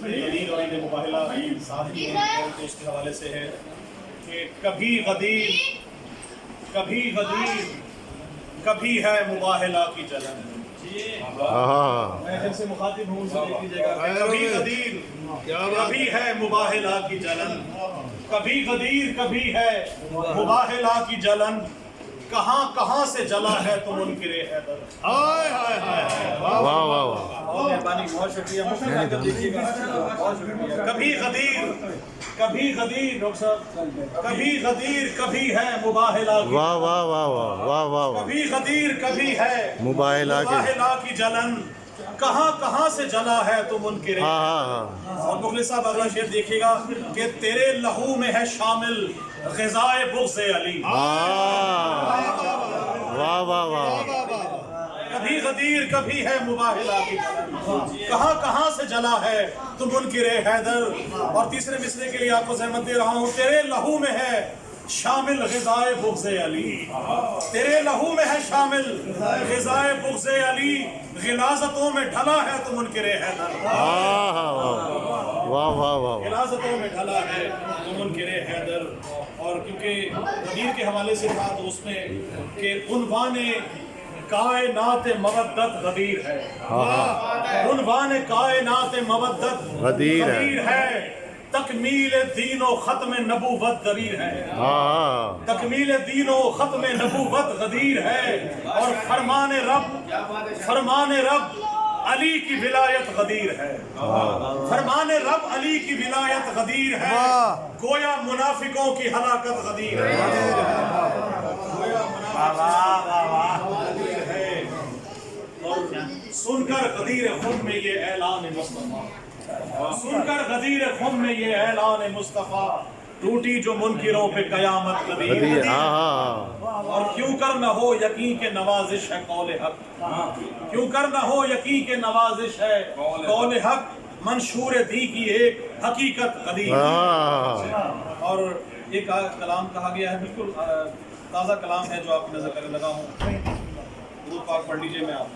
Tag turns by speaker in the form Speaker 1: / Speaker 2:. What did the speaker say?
Speaker 1: غدیر اور عید مباہلہ ساتھ ہی اس کے حوالے سے ہے کہ کبھی غدیر کبھی ہے مباہلہ کی جلن. میں جن سے مخاطب ہوں ان سے دیکھ لیجیے گا. کبھی غدیر کبھی ہے مباہلہ کی جلن. کبھی غدیر کبھی ہے مباہلہ کی جلن. کہاں سے جلا ہے تو منکر حیدر.
Speaker 2: واہ واہ واہ.
Speaker 1: بہت مہربانی, بہت شکریہ. دیکھیے گا, بہت شکریہ. کبھی غدیر ڈاکٹر صاحب, کبھی غدیر کبھی ہے مباہلہ کی.
Speaker 2: واہ واہ واہ واہ واہ.
Speaker 1: کبھی غدیر کبھی ہے
Speaker 2: مباہلہ
Speaker 1: کی جلن. کہاں سے جلا ہے تو منکر. اور مخلص صاحب اگلا شعر دیکھیے گا کہ تیرے لہو میں ہے شامل غذائے بغض علی.
Speaker 2: واہ واہ واہ.
Speaker 1: کبھی غدیر کبھی ہے مباہلہ کی جلن. کہاں سے جلا ہے تو منکر حیدر. اور تیسرے مصرعے کے لیے آپ کو زحمت دے رہا ہوں. تیرے لہو میں ہے شامل غذائے بغض علی. تیرے لہو میں ہے شامل غذائے بغض علی. غلاظتوں میں ڈھلا ہے تو منکر حیدر.
Speaker 2: واہ واہ واہ.
Speaker 1: غلاظتوں میں ڈھلا ہے تو منکر حیدر. اور کیونکہ غدیر کے حوالے سے تھا تو اس میں کہ عنوان کائنات مودت غدیر ہے. عنوان کائنات مودت غدیر ہے. تکمیل دین و ختم نبوت غدیر ہے. تکمیل دین و ختم نبوت غدیر ہے. اور فرمان رب علی کی ولایت غدیر ہے. فرمان رب علی کی ولایت غدیر ہے. گویا منافقوں کی ہلاکت غدیر ہے. اور سن کر غدیر خود میں یہ اعلان مصطفیٰ. سن کر غدیر خود میں یہ اعلان مصطفیٰ. ٹوٹی جو منکروں پہ قیامت غدیر. اور کیوں کر نہ ہو یقین کے نوازش ہے قول حق. کیوں کر نہ ہو یقین کے نوازش ہے قول حق. منشور دی کی ایک حقیقت غدیر. اور ایک کلام کہا گیا ہے, بالکل تازہ کلام ہے جو آپ کی نظر کرنے لگا ہوں. درود پاک پڑھ لیجئے. میں آپ